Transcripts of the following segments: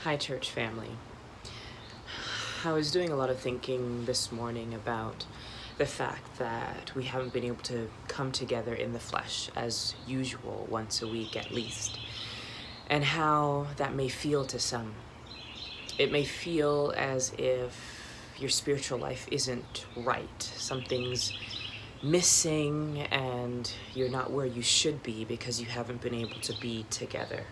Hi, church family. I was doing a lot of thinking this morning about the fact that we haven't been able to come together in the flesh as usual once a week at least, and how that may feel to some. It may feel as if your spiritual life isn't right. Something's missing and you're not where you should be because you haven't been able to be together.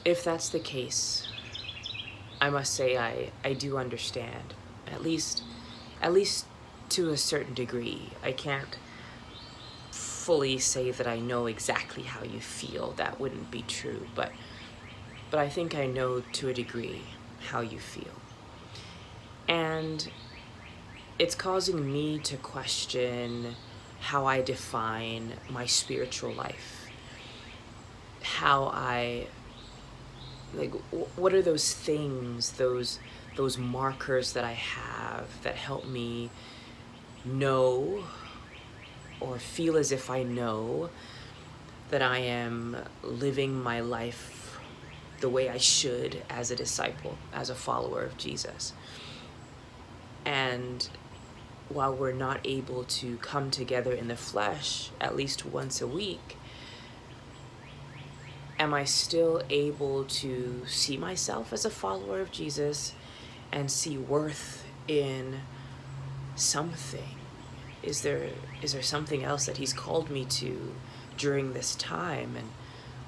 If that's the case, I must say I do understand, at least to a certain degree. I can't fully say that I know exactly how you feel. That wouldn't be true, but I think I know to a degree how you feel. And it's causing me to question how I define my spiritual life. How I what are those things, those markers that I have that help me know or feel as if I know that I am living my life the way I should as a disciple, as a follower of Jesus. And while we're not able to come together in the flesh at least once a week, am I still able to see myself as a follower of Jesus and see worth in something? Is there something else that he's called me to during this time, and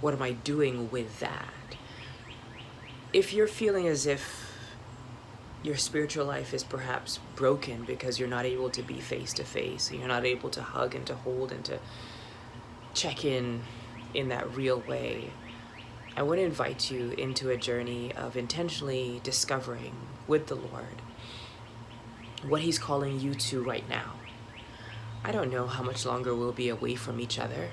what am I doing with that? If you're feeling as if your spiritual life is perhaps broken because you're not able to be face to face, and you're not able to hug and to hold and to check in that real way, I want to invite you into a journey of intentionally discovering with the Lord what he's calling you to right now. I don't know how much longer we'll be away from each other.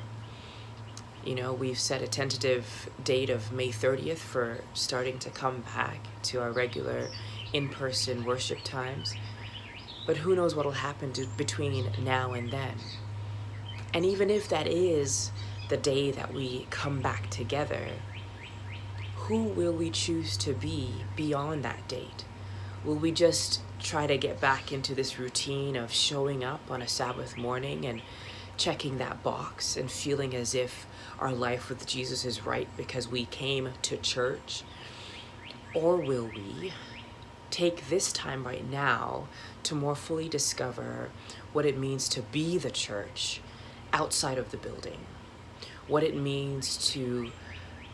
You know, we've set a tentative date of May 30th for starting to come back to our regular in-person worship times. But who knows what will happen between now and then. And even if that is the day that we come back together, who will we choose to be beyond that date? Will we just try to get back into this routine of showing up on a Sabbath morning and checking that box and feeling as if our life with Jesus is right because we came to church? Or will we take this time right now to more fully discover what it means to be the church outside of the building? What it means to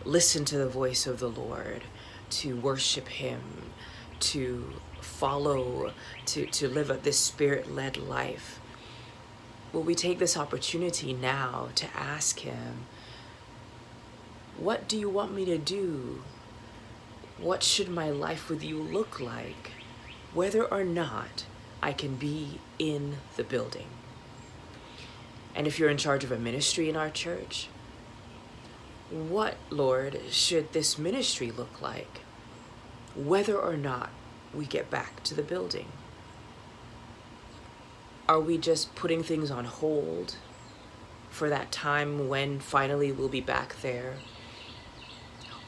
listen to the voice of the Lord, to worship him, to follow, to live this spirit-led life. Will we take this opportunity now to ask him, what do you want me to do? What should my life with you look like, whether or not I can be in the building? And if you're in charge of a ministry in our church, what, Lord, should this ministry look like, whether or not we get back to the building? Are we just putting things on hold for that time when finally we'll be back there?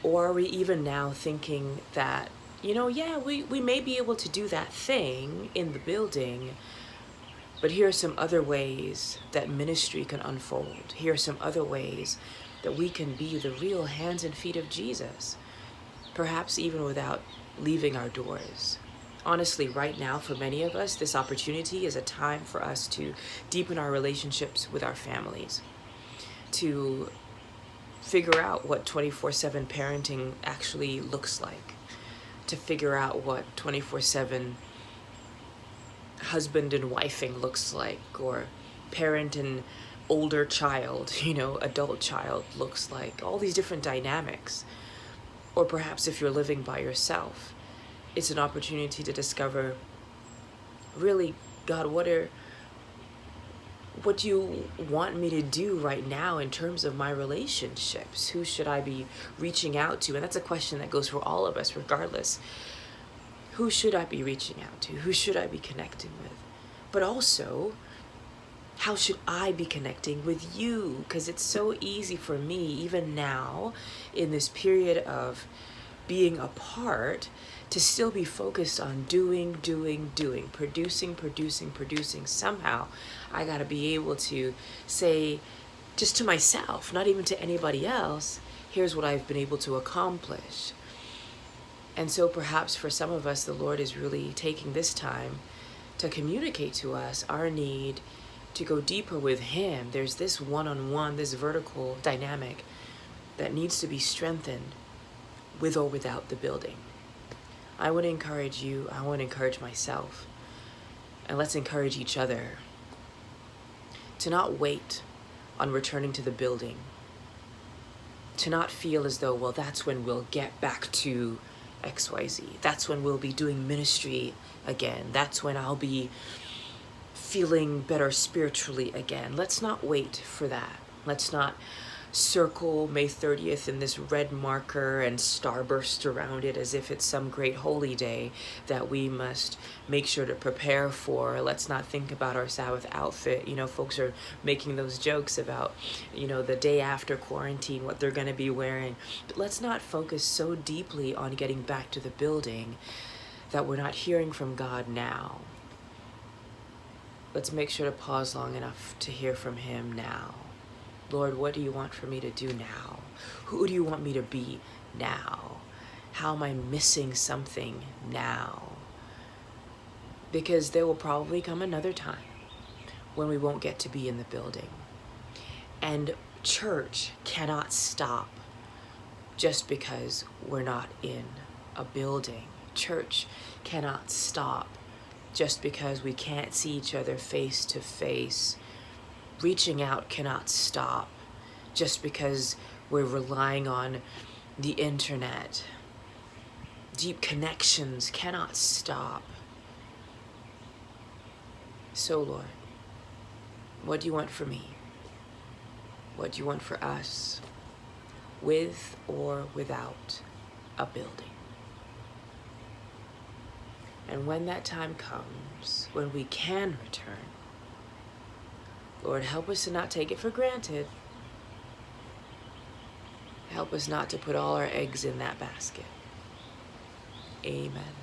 Or are we even now thinking that, we may be able to do that thing in the building, but here are some other ways that ministry can unfold. Here are some other ways that we can be the real hands and feet of Jesus, perhaps even without leaving our doors. Honestly, right now, for many of us, this opportunity is a time for us to deepen our relationships with our families, to figure out what 24/7 parenting actually looks like, to figure out what 24/7 husband and wifing looks like, or parent and older child, adult child looks like, all these different dynamics. Or perhaps if you're living by yourself, it's an opportunity to discover, really, God, what do you want me to do right now in terms of my relationships? Who should I be reaching out to? And that's a question that goes for all of us, regardless. Who should I be reaching out to? Who should I be connecting with? But also, how should I be connecting with you? Because it's so easy for me, even now, in this period of being apart, to still be focused on doing, producing. Somehow I got to be able to say, just to myself, not even to anybody else, here's what I've been able to accomplish. And so perhaps for some of us, the Lord is really taking this time to communicate to us our need to go deeper with Him. There's this one-on-one, this vertical dynamic that needs to be strengthened with or without the building. I would encourage you, I want to encourage myself, and let's encourage each other to not wait on returning to the building, to not feel as though, well, that's when we'll get back to XYZ. That's when we'll be doing ministry again. That's when I'll be feeling better spiritually again. Let's not wait for that. Let's not circle May 30th in this red marker and starburst around it as if it's some great holy day that we must make sure to prepare for. Let's not think about our Sabbath outfit. You know, folks are making those jokes about, you know, the day after quarantine, what they're going to be wearing. But let's not focus so deeply on getting back to the building that we're not hearing from God now. Let's make sure to pause long enough to hear from Him now. Lord, what do you want for me to do now? Who do you want me to be now? How am I missing something now? Because there will probably come another time when we won't get to be in the building. And church cannot stop just because we're not in a building. Church cannot stop just because we can't see each other face to face. Reaching out cannot stop just because we're relying on the internet. Deep connections cannot stop. So, Lord, what do you want for me? What do you want for us, with or without a building? And when that time comes, when we can return, Lord, help us to not take it for granted. Help us not to put all our eggs in that basket. Amen.